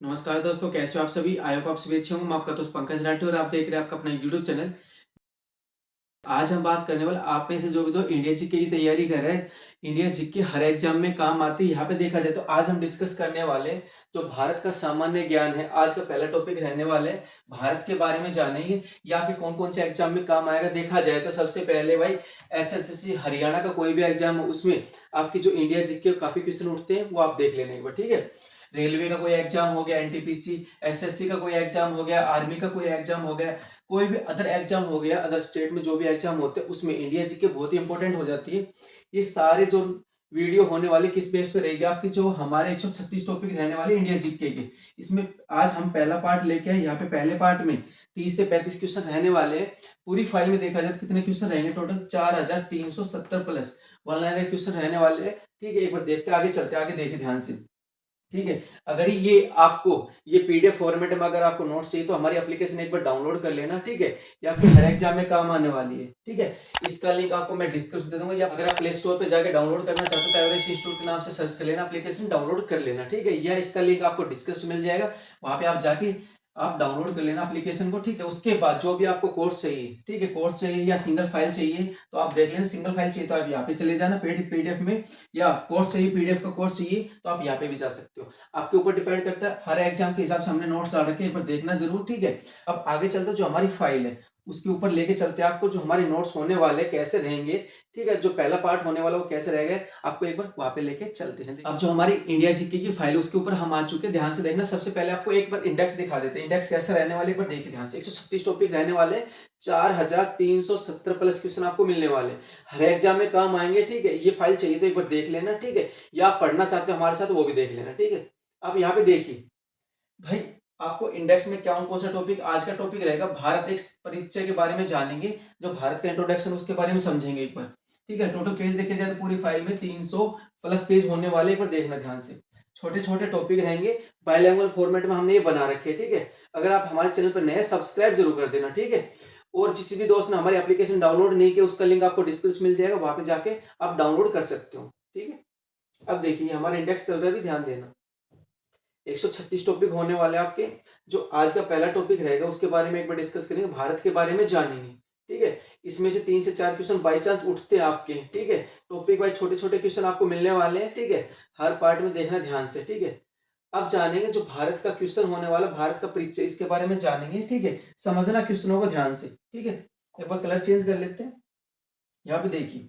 नमस्कार दोस्तों, कैसे हो आप सभी? आई होप आप सभी अच्छे होंगे। मैं आपका दोस्त पंकज राठी और आप देख रहे हैं आपका अपना यूट्यूब चैनल। आज हम बात करने वाले आप में से जो भी तो इंडिया जीके की तैयारी कर रहे हैं, इंडिया जीके हर एग्जाम में काम आती है। यहाँ पे देखा जाए तो आज हम डिस्कस करने वाले जो भारत का सामान्य ज्ञान है। आज का पहला टॉपिक रहने वाले भारत के बारे में जानेंगे, यहाँ पे कौन कौन से एग्जाम में काम आएगा। देखा जाए तो सबसे पहले भाई एचएसएससी हरियाणा का कोई भी एग्जाम हो, उसमें आपकी जो इंडिया जीके काफी क्वेश्चन उठते हैं वो आप देख लेने एक बार, ठीक है। रेलवे का कोई एग्जाम हो गया, एनटीपीसी, एसएससी का कोई एग्जाम हो गया, आर्मी का कोई एग्जाम हो गया, कोई भी अदर एग्जाम हो गया, अदर स्टेट में जो भी एग्जाम होते हैं उसमें इंडिया जीके बहुत ही इंपॉर्टेंट हो जाती है। ये सारे जो वीडियो होने वाले किस बेस पे रहेगी आपकी, जो हमारे 136 टॉपिक रहने वाले इंडिया जीके के, इसमें आज हम पहला पार्ट लेके आए। यहाँ पे पहले पार्ट में 30 से 35 क्वेश्चन रहने वाले हैं। पूरी फाइल में देखा जाए तो कितने क्वेश्चन रहेंगे, टोटल 4370 प्लस 1 क्वेश्चन रहने वाले हैं। ठीक है, एक बार देखते आगे चलते, आगे देखिए ध्यान से। ठीक है, अगर ये आपको ये पीडीएफ फॉर्मेट में अगर आपको नोट्स चाहिए तो हमारी एप्लीकेशन एक बार डाउनलोड कर लेना, ठीक है। ये आपके हर एग्जाम में काम आने वाली है, ठीक है। इसका लिंक आपको मैं डिस्क्रिप्शन दे दूंगा, या अगर आप प्ले स्टोर पे जाके डाउनलोड करना चाहते हो तो एवरेस्ट इंस्टीट्यूट के नाम से सर्च कर लेना, एप्लीकेशन डाउनलोड कर लेना, ठीक है। या इसका लिंक आपको डिस्क्रिप्शन मिल जाएगा, वहां पे आप जाके आप डाउनलोड कर लेना एप्लीकेशन को, ठीक है। उसके बाद जो भी आपको कोर्स चाहिए, ठीक है, कोर्स चाहिए या सिंगल फाइल चाहिए तो आप देख लेना। सिंगल फाइल चाहिए तो आप यहाँ पे चले जाना पीडीएफ में, या कोर्स चाहिए, पीडीएफ का कोर्स चाहिए तो आप यहाँ पे भी जा सकते हो। आपके ऊपर डिपेंड करता है, हर एग्जाम के हिसाब से हमने नोट्स डाल रखे हैं, एक बार देखना जरूर, ठीक है। अब आगे चलते जो हमारी फाइल है उसके ऊपर लेके चलते हैं आपको, जो हमारे नोट्स होने वाले कैसे रहेंगे, ठीक है। जो पहला पार्ट होने वाला वो कैसे रहेगा, आपको एक बार वहां पे लेके चलते हैं। अब जो हमारी इंडिया जीके की फाइल उसके ऊपर हम आ चुके हैं, ध्यान से देखना। सबसे पहले आपको एक बार इंडेक्स दिखा देते हैं, इंडेक्स कैसे रहने वाले एक बार देखिए ध्यान से। 136 टॉपिक रहने वाले, 4370 प्लस क्वेश्चन आपको मिलने वाले, हर एग्जाम में काम आएंगे, ठीक है। ये फाइल चाहिए तो एक बार देख लेना, ठीक है। या आप पढ़ना चाहते हो हमारे साथ वो भी देख लेना, ठीक है। अब यहाँ पे देखिए भाई, आपको इंडेक्स में क्या कौन सा टॉपिक, आज का टॉपिक रहेगा भारत एक परिचय के बारे में जानेंगे। जो भारत का इंट्रोडक्शन उसके बारे में समझेंगे एक बार, ठीक है। टोटल पेज देखे जाए तो पूरी फाइल में 300 प्लस पेज होने वाले, एक बार देखना ध्यान से। छोटे छोटे टॉपिक रहेंगे, बाइलिंगुअल फॉर्मेट में हमने ये बना रखे हैं, ठीक है। अगर आप हमारे चैनल पर नए सब्सक्राइब जरूर कर देना, ठीक है। और जिस भी दोस्त ने हमारी एप्लीकेशन डाउनलोड नहीं किया उसका लिंक आपको डिस्क्रिप्शन मिल जाएगा, वहां पे जाके आप डाउनलोड कर सकते हो, ठीक है। अब देखिए हमारा इंडेक्स चल रहा है, भी ध्यान देना। 136 टॉपिक होने वाले आपके। जो आज का पहला टॉपिक रहेगा उसके बारे में एक बार डिस्कस करेंगे, भारत के बारे में जानेंगे, ठीक है। इसमें से 3 से 4 क्वेश्चन बाई चांस उठते हैं आपके, ठीक है। टॉपिक वाइज छोटे छोटे क्वेश्चन आपको मिलने वाले हैं, ठीक है। हर पार्ट में देखना ध्यान से, ठीक है। अब जानेंगे जो भारत का क्वेश्चन होने वाला, भारत का परिचय, इसके बारे में जानेंगे, ठीक है। समझना क्वेश्चनों को ध्यान से, ठीक है। एक बार कलर चेंज कर लेते हैं। यहाँ पे देखिए,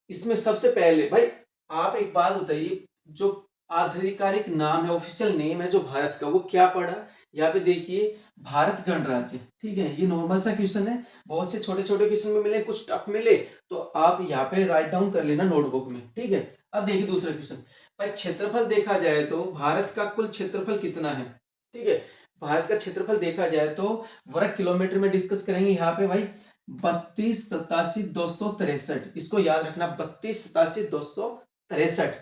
इसमें सबसे पहले भाई आप एक बात बताइए, जो आधिकारिक नाम है, ऑफिशियल नेम है जो भारत का, वो क्या पड़ा। यहाँ पे देखिए, भारत गणराज्य, ठीक है। ये नॉर्मल सा क्वेश्चन है, बहुत से छोटे छोटे क्वेश्चन में मिले, कुछ टफ मिले तो आप यहाँ पे राइट डाउन कर लेना नोटबुक में, ठीक है। अब देखिए दूसरा क्वेश्चन, भाई क्षेत्रफल देखा जाए तो भारत का कुल क्षेत्रफल कितना है, ठीक है। भारत का क्षेत्रफल देखा जाए तो वर्ग किलोमीटर में डिस्कस करेंगे यहाँ पे भाई। 32 87 263, इसको याद रखना, 32 87 263,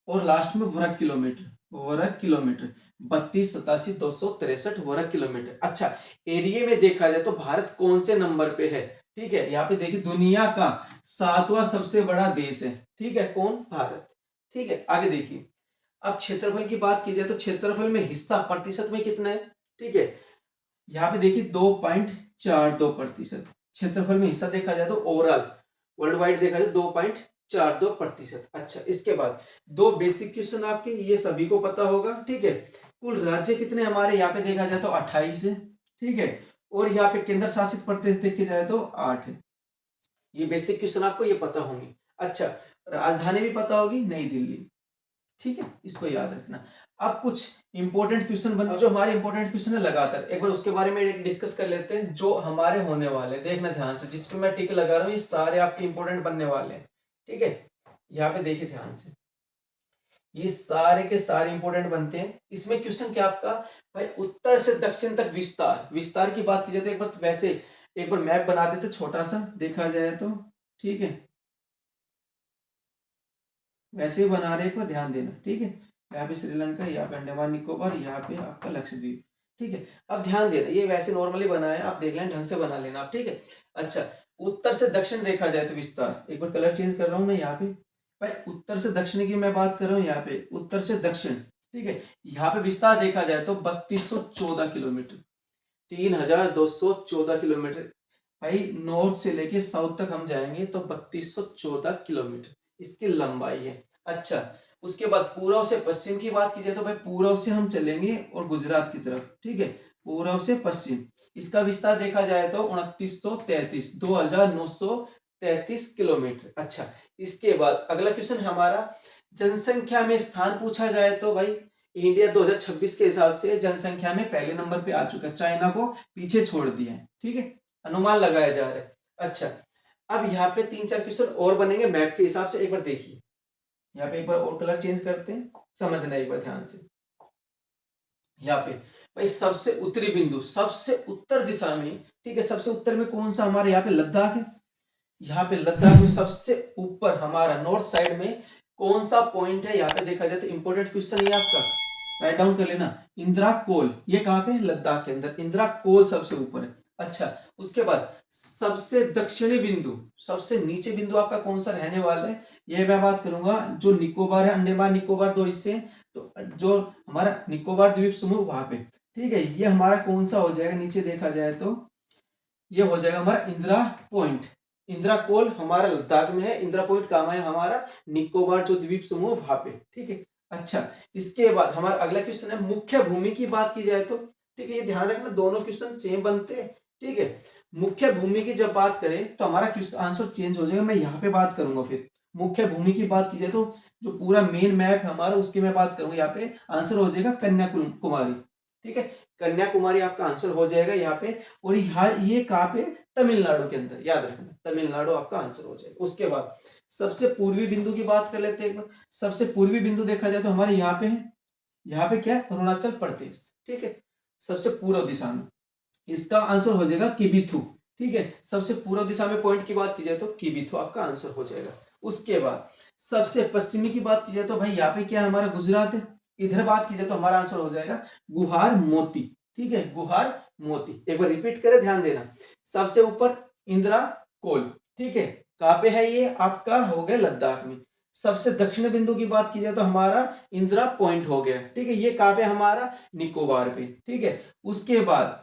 और लास्ट में वर्ग किलोमीटर, वर्ग किलोमीटर 32 87 263 वर्ग किलोमीटर। अच्छा, एरिया में देखा जाए तो भारत कौन से नंबर पे है, ठीक है। यहाँ पे देखिए दुनिया का 7वां सबसे बड़ा देश है, ठीक है, कौन, भारत, ठीक है। आगे देखिए, अब क्षेत्रफल की बात की जाए तो क्षेत्रफल में हिस्सा प्रतिशत में कितना है, ठीक है। यहाँ पे देखिए 2.42%, क्षेत्रफल में हिस्सा देखा जाए तो ओवरऑल वर्ल्ड वाइड देखा जाए 2.42%। अच्छा, इसके बाद दो बेसिक क्वेश्चन आपके, ये सभी को पता होगा, ठीक है। कुल राज्य कितने हमारे, यहाँ पे देखा जाए तो 28 है, ठीक है। और यहाँ पे केंद्र शासित प्रदेश देखे जाए तो 8 है। ये बेसिक क्वेश्चन आपको ये पता होंगे। अच्छा, राजधानी भी पता होगी, नई दिल्ली, ठीक है, इसको याद रखना। अब कुछ इंपॉर्टेंट क्वेश्चन बना, जो हमारे इंपॉर्टेंट क्वेश्चन है लगातार एक बार उसके बारे में डिस्कस कर लेते हैं, जो हमारे होने वाले, देखना ध्यान से। जिस पे मैं टिक लगा रहा हूँ ये सारे आपके इंपॉर्टेंट बनने वाले हैं, ठीक है। यहाँ पे देखिए ध्यान से, ये सारे के सारे इंपॉर्टेंट बनते हैं। इसमें क्वेश्चन क्या आपका, भाई उत्तर से दक्षिण तक विस्तार, विस्तार की बात की जाए तो एक बार वैसे एक बार मैप बना देते छोटा सा, देखा जाए तो, ठीक है। वैसे ही बना रहे पर ध्यान देना, ठीक है। यहाँ पे श्रीलंका, यहाँ पे अंडमान निकोबार, यहाँ पे आपका लक्षद्वीप, ठीक है। अब ध्यान देना, ये वैसे नॉर्मली बना है, आप देख लेना, ढंग से बना लेना आप, ठीक है। अच्छा, उत्तर से दक्षिण देखा जाए तो विस्तार, एक बार कलर चेंज कर रहा हूं मैं यहाँ पे। भाई उत्तर से दक्षिण की मैं बात कर रहा हूँ, यहाँ पे उत्तर से दक्षिण, ठीक है। यहाँ पे विस्तार देखा जाए तो 3214 किलोमीटर, 3214 किलोमीटर। भाई नॉर्थ से लेके साउथ तक हम जाएंगे तो 3214 किलोमीटर इसकी लंबाई है। अच्छा, उसके बाद पूर्व से पश्चिम की बात की जाए तो भाई पूर्व से हम चलेंगे और गुजरात की तरफ, ठीक है, पूर्व से पश्चिम। इसका विस्तार देखा जाए तो 2933, 2933 किलोमीटर। अच्छा, इसके बाद अगला क्वेश्चन हमारा जनसंख्या में स्थान पूछा जाए तो भाई इंडिया 2026 के हिसाब से जनसंख्या में पहले नंबर पे आ चुका है, चाइना को पीछे छोड़ दिया है, ठीक है, अनुमान लगाया जा रहा है। अच्छा, अब यहाँ पे 3-4 क्वेश्चन और बनेंगे मैप के हिसाब से, एक बार देखिए। यहाँ पे एक बार और कलर चेंज करते हैं, समझना एक बार ध्यान से। यहाँ पे भाई सबसे उत्तरी बिंदु, सबसे उत्तर दिशा में, ठीक है, सबसे उत्तर में कौन सा हमारे यहाँ पे लद्दाख है। यहाँ पे लद्दाख में सबसे ऊपर हमारा नॉर्थ साइड में कौन सा पॉइंट है, यहाँ पे देखा जाए तो इंपॉर्टेंट क्वेश्चन है आपका, राइट डाउन कर लेना। इंदिरा कोल, ये कहाँ पे है, लद्दाख के अंदर इंदिरा कोल सबसे ऊपर है। अच्छा, उसके बाद सबसे दक्षिणी बिंदु, सबसे नीचे बिंदु आपका कौन सा रहने वाला है, ये मैं बात करूंगा जो निकोबार है, अंडमान निकोबार दो हिस्से, तो जो हमारा निकोबार द्वीप समूह वहां पे, ठीक है, ये हमारा कौन सा हो जाएगा, नीचे देखा जाए तो ये हो जाएगा हमारा इंदिरा पॉइंट। इंदिरा कोल हमारा लद्दाख में है, इंदिरा पॉइंट कहाँ है, हमारा निकोबार जो द्वीप समूह वहां पे, ठीक है। अच्छा, इसके बाद हमारा अगला क्वेश्चन है मुख्य भूमि की बात की जाए तो, ठीक है, ये ध्यान रखना दोनों क्वेश्चन सेम बनते हैं, ठीक है। मुख्य भूमि की जब बात करें तो हमारा क्वेश्चन आंसर चेंज हो जाएगा, मैं यहाँ पे बात करूंगा। फिर मुख्य भूमि की बात की जाए तो जो पूरा मेन मैप है हमारा उसकी मैं बात करूंगा, यहाँ पे आंसर हो जाएगा कन्याकुमारी, ठीक है, कन्याकुमारी आपका आंसर हो जाएगा यहाँ पे। और यहाँ ये कहाँ पे, तमिलनाडु के अंदर, याद रखना तमिलनाडु आपका आंसर हो जाएगा। उसके बाद सबसे पूर्वी बिंदु की बात कर लेते हैं एक बार। सबसे पूर्वी बिंदु देखा जाए तो हमारे यहाँ पे है, यहाँ पे क्या है, अरुणाचल प्रदेश, ठीक है, सबसे पूर्व दिशा में। इसका आंसर हो जाएगा किबिथु, ठीक है, सबसे पूर्व दिशा में पॉइंट की बात की जाए तो किबिथु आपका आंसर हो जाएगा। उसके बाद सबसे पश्चिमी की बात की जाए तो भाई यहाँ पे क्या है, हमारा गुजरात है। इधर बात की जाए तो हमारा आंसर हो जाएगा गुहार मोती, ठीक है, गुहार मोती। एक बार रिपीट करें, ध्यान देना। सबसे ऊपर इंदिरा कोल, ठीक है, कहाँ पे है, ये आपका हो गया लद्दाख में। सबसे दक्षिण बिंदु की बात की जाए तो हमारा इंदिरा पॉइंट हो गया, ठीक है, ये कहाँ पे हमारा निकोबार पे, ठीक है। उसके बाद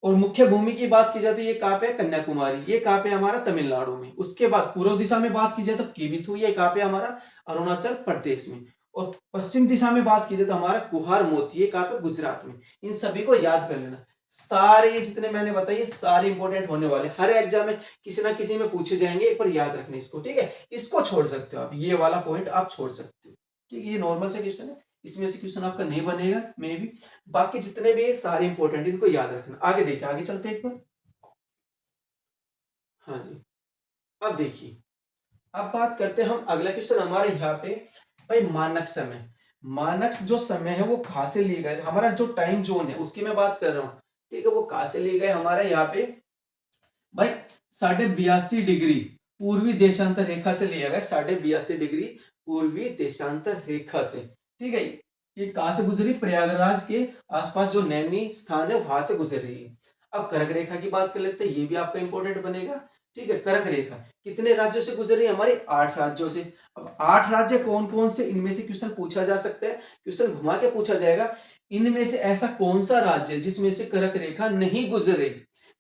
और मुख्य भूमि की बात की जाए तो ये कहाँ पे है, कन्याकुमारी, ये कहाँ पे हमारा तमिलनाडु में। उसके बाद पूर्व दिशा में बात की जाए तो किबिथु, ये कहाँ पे हमारा अरुणाचल प्रदेश में। और पश्चिम दिशा में बात की जाए तो हमारा कुहार मोती, ये कहाँ पे, गुजरात में। इन सभी को याद कर लेना। सारे जितने मैंने बताए सारे इंपॉर्टेंट होने वाले, हर एग्जाम में किसी ना किसी में पूछे जाएंगे, एक बार याद रखना इसको, ठीक है। इसको छोड़ सकते हो आप, ये वाला पॉइंट आप छोड़ सकते हो, ठीक है, ये नॉर्मल से क्वेश्चन है, इसमें से क्वेश्चन आपका नहीं बनेगा मे भी। बाकी जितने भी है सारे इंपॉर्टेंट, इनको याद रखना। आगे देखिए, आगे चलते एक बार। हाँ जी, अब देखिए, अब बात करते हैं हम अगला क्वेश्चन हमारे यहाँ पे, भाई मानक समय। मानक जो समय है वो कहाँ से लिए गए, हमारा जो टाइम जोन है उसकी मैं बात कर रहा हूँ, ठीक है, वो कहाँ से लिए गए हमारे यहाँ पे, भाई 82.5 डिग्री पूर्वी देशांतर रेखा से लिया गया, 82.5 डिग्री पूर्वी देशांतर रेखा से, ठीक है। ये कहां से गुजरी, प्रयागराज के आसपास जो नैनी स्थान है वहां से गुजर रही है। अब कर्क रेखा की बात कर लेते हैं, ये भी आपका इंपॉर्टेंट बनेगा, ठीक है। कर्क रेखा कितने राज्यों से गुजर रही है, हमारे 8 राज्यों से। अब 8 राज्य कौन कौन से, इनमें से क्वेश्चन पूछा जा सकता है, क्वेश्चन घुमा के पूछा जाएगा, इनमें से ऐसा कौन सा राज्य है जिसमें से कर्क रेखा नहीं गुजर रही।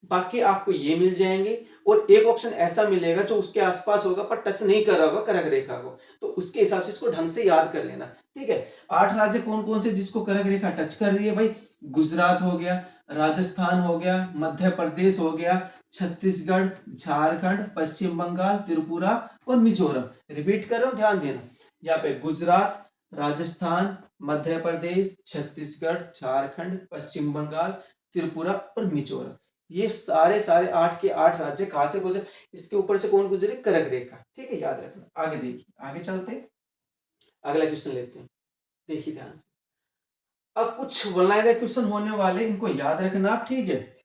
बाकी आपको ये मिल जाएंगे, और एक ऑप्शन ऐसा मिलेगा जो उसके आसपास होगा पर टच नहीं कर रहा होगा कर्क रेखा को, तो उसके हिसाब से इसको ढंग से याद कर लेना, ठीक है। 8 राज्य कौन कौन से जिसको कर्क रेखा टच कर रही है, भाई गुजरात हो गया, राजस्थान हो गया, मध्य प्रदेश हो गया, छत्तीसगढ़, झारखंड, पश्चिम बंगाल, त्रिपुरा और मिजोरम। रिपीट कर रहा हूं, ध्यान देना। यहाँ पे गुजरात, राजस्थान, मध्य प्रदेश, छत्तीसगढ़, झारखंड, पश्चिम बंगाल, त्रिपुरा और मिजोरम, ये सारे सारे 8 के 8 राज्य कहां से गुजरे, इसके ऊपर से कौन गुजरे, कर्क रेखा, ठीक है, याद रखना। आगे देखिए, आगे चलते हैं, अगला क्वेश्चन लेते हैं, देखिए ध्यान से। अब कुछ वन लाइनर क्वेश्चन होने वाले, इनको याद रखना आप, ठीक है,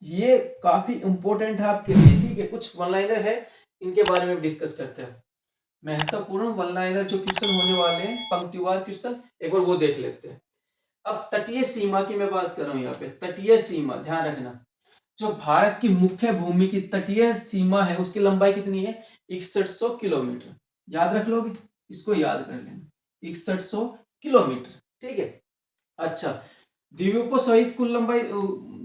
ये काफी इंपॉर्टेंट है आपके लिए, ठीक है। कुछ वन लाइनर है, इनके बारे में डिस्कस करते हैं। महत्वपूर्ण वन लाइनर जो क्वेश्चन होने वाले हैं, पंक्तिवार क्वेश्चन, एक बार वो देख लेते हैं। अब तटीय सीमा की मैं बात कर रहा हूं, यहाँ पे तटीय सीमा ध्यान रखना। जो भारत की मुख्य भूमि की तटीय सीमा है उसकी लंबाई कितनी है, 6100 किलोमीटर। याद रख लोगे, इसको याद कर लेना, 6100 किलोमीटर, ठीक है। अच्छा, द्वीपों सहित कुल लंबाई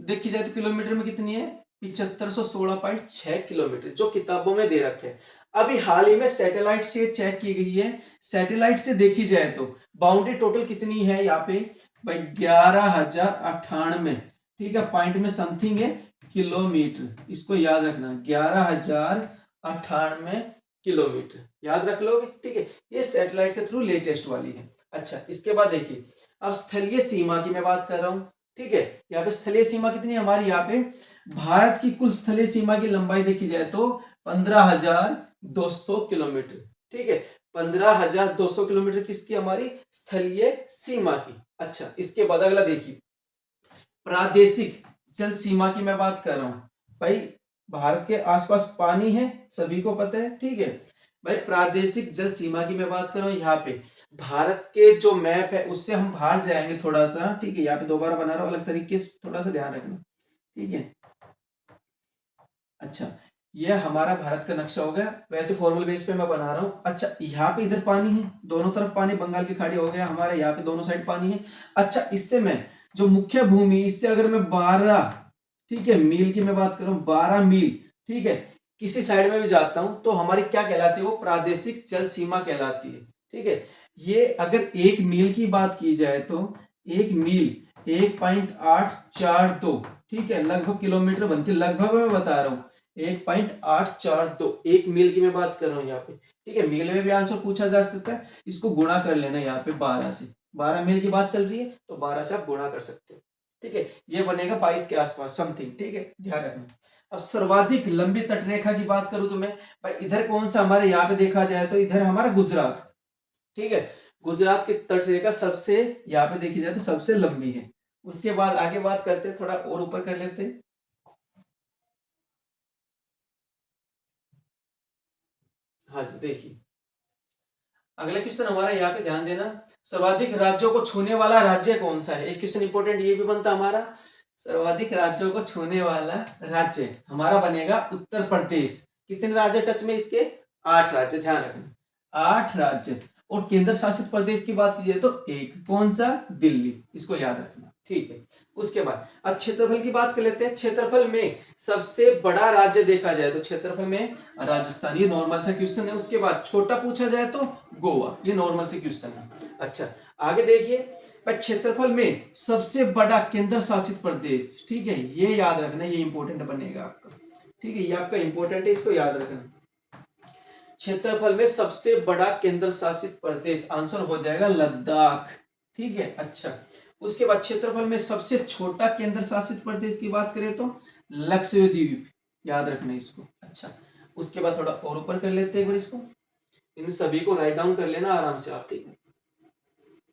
देखी जाए तो किलोमीटर में कितनी है, 7516.6 किलोमीटर, जो किताबों में दे रखे हैं। अभी हाल ही में सैटेलाइट से चेक की गई है, सैटेलाइट से देखी जाए तो बाउंड्री टोटल कितनी है यहाँ पे भाई, 11,098, ठीक है, पॉइंट में समथिंग है किलोमीटर, इसको याद रखना, 11,098 किलोमीटर, याद रख लोगे, ठीक है। ये सैटेलाइट के थ्रू लेटेस्ट वाली है। अच्छा, इसके बाद देखिए, अब स्थलीय सीमा की मैं बात कर रहा हूं, ठीक है। यहाँ पे स्थलीय सीमा कितनी है हमारी, यहाँ पे भारत की कुल स्थलीय सीमा की लंबाई देखी जाए तो 15,200 किलोमीटर, ठीक है। 15,200 किलोमीटर किसकी, हमारी स्थलीय सीमा की। अच्छा, इसके बाद अगला देखिए, प्रादेशिक जल सीमा की मैं बात कर रहा हूं भाई। भारत के आसपास पानी है, सभी को पता है, ठीक है भाई। प्रादेशिक जल सीमा की मैं बात कर रहा हूं, यहाँ पे भारत के जो मैप है उससे हम बाहर जाएंगे थोड़ा सा, ठीक है। यहाँ पे दोबारा बना रहा हूं अलग तरीके से, थोड़ा सा ध्यान रखना, ठीक है। अच्छा, ये हमारा भारत का नक्शा हो गया, वैसे फॉर्मल बेस पे मैं बना रहा हूँ। अच्छा, यहाँ पे इधर पानी है, दोनों तरफ पानी, बंगाल की खाड़ी हो गया हमारे, यहाँ पे दोनों साइड पानी है। अच्छा, इससे मैं जो मुख्य भूमि, इससे अगर मैं 12, ठीक है, मील की मैं बात कर रहा हूँ, 12 मील, ठीक है, किसी साइड में भी जाता हूं तो हमारी क्या कहलाती है, वो प्रादेशिक जल सीमा कहलाती है, ठीक है। ये अगर 1 मील की बात की जाए तो 1 मील 1.842, ठीक है, लगभग किलोमीटर बनती है, लगभग मैं बता रहा हूँ 1.842, 1 मील की मैं बात कर रहा हूँ यहाँ पे, ठीक है। मील में भी आंसर पूछा जा सकता है, इसको गुणा कर लेना यहाँ पे 12 से, 12 मील की बात चल रही है तो 12 से आप गुणा कर सकते हो, ठीक है। ये बनेगा 22 के आसपास समथिंग, ठीक है, ध्यान रखना। अब सर्वाधिक लंबी तटरेखा की बात करूं तो मैं भाई, इधर कौन सा हमारे यहाँ पे देखा जाए तो इधर हमारा गुजरात, ठीक है। गुजरात की तटरेखा सबसे, यहाँ पे देखी जाए तो सबसे लंबी है। उसके बाद आगे बात करते हैं, थोड़ा और ऊपर कर लेते हैं। हाँ जी, देखिए अगला क्वेश्चन हमारा यहाँ पे ध्यान देना, सर्वाधिक राज्यों को छूने वाला राज्य कौन सा है। एक क्वेश्चन इंपॉर्टेंट ये भी बनता हमारा, सर्वाधिक राज्यों को छूने वाला राज्य हमारा बनेगा उत्तर प्रदेश। कितने राज्य टच में इसके, 8 राज्य, ध्यान रखना 8 राज्य। और केंद्र शासित प्रदेश की बात की जाए तो एक, कौन सा, दिल्ली, इसको याद रखना, ठीक है। उसके बाद अब क्षेत्रफल की बात कर लेते हैं। क्षेत्रफल में सबसे बड़ा राज्य देखा जाए तो क्षेत्रफल में राजस्थान, ये नॉर्मल सा क्वेश्चन है। उसके बाद छोटा पूछा जाए तो गोवा, ये नॉर्मल से क्वेश्चन है। अच्छा, आगे देखिए, क्षेत्रफल में सबसे बड़ा केंद्र शासित प्रदेश, ठीक है, ये याद रखना, ये इंपॉर्टेंट बनेगा आपका, ठीक है, ये आपका इंपॉर्टेंट है, इसको याद रखना। क्षेत्रफल में सबसे बड़ा केंद्र शासित प्रदेश, आंसर हो जाएगा लद्दाख, ठीक है। अच्छा, उसके बाद क्षेत्रफल में सबसे छोटा केंद्र शासित प्रदेश की बात करें तो लक्षद्वीप, याद रखना इसको। अच्छा, उसके बाद थोड़ा और ऊपर कर लेते हैं एक बार इसको, इन सभी को राइट डाउन कर लेना आराम से आप, ठीक है।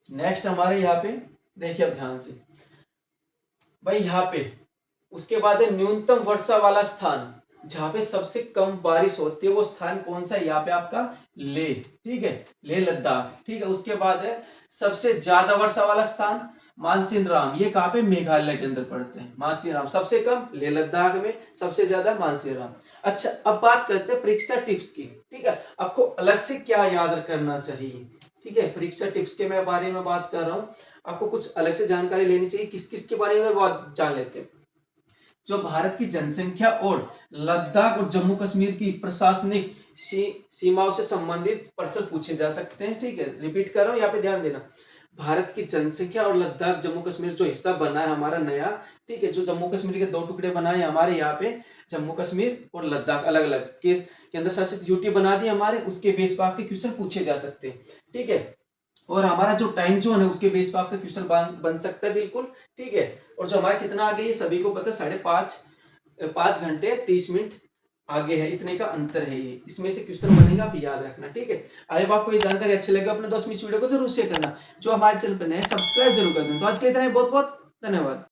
नेक्स्ट हमारे यहाँ पे देखिए अब ध्यान से भाई, यहाँ पे उसके बाद है न्यूनतम वर्षा वाला स्थान, जहां पे सबसे कम बारिश होती है वो स्थान कौन सा है, यहाँ पे आपका ले, ठीक है, ले लद्दाख, ठीक है। उसके बाद है सबसे ज्यादा वर्षा वाला स्थान मानसिन राम, ये कहाँ पे, मेघालय के अंदर पड़ते हैं। मानसिन राम सबसे कम ले लद्दाख में, सबसे ज्यादा मानसिन राम। अच्छा, अब बात करते हैं परीक्षा टिप्स की, ठीक है, आपको अलग से क्या याद करना चाहिए, ठीक है। परीक्षा टिप्स के मैं बारे में बात कर रहा हूँ, आपको कुछ अलग से जानकारी लेनी चाहिए, किस किस के बारे में बात जान लेते हैं। जो भारत की जनसंख्या और लद्दाख और जम्मू कश्मीर की प्रशासनिक सीमाओं से संबंधित प्रश्न पूछे जा सकते हैं, ठीक है। रिपीट कर रहा हूं, यहाँ पे ध्यान देना, भारत की जनसंख्या और लद्दाख जम्मू कश्मीर जो हिस्सा बना है हमारा नया, ठीक है, जो जम्मू कश्मीर के 2 टुकड़े बनाए हमारे यहाँ पे, जम्मू कश्मीर और लद्दाख अलग अलग केस, केंद्र शासित यूटी बना दी हमारे, उसके बेस पर आपके क्वेश्चन पूछे जा सकते हैं, ठीक है। और हमारा जो टाइम जोन है उसके बेस पर आपका क्वेश्चन बन सकता है, बिल्कुल, ठीक है। और जो हमारा कितना आगे है सभी को पता है, 5 घंटे 30 मिनट आगे है, इतने का अंतर है ये, इसमें से क्वेश्चन बनेगा, आप याद रखना, ठीक है। आई होप आपको ये जानकारी अच्छी लगे, अपने दोस्त में इस वीडियो को जरूर शेयर करना, जो हमारे चैनल पर नए सब्सक्राइब जरूर कर दें। तो आज के लिए इतना ही, बहुत बहुत धन्यवाद।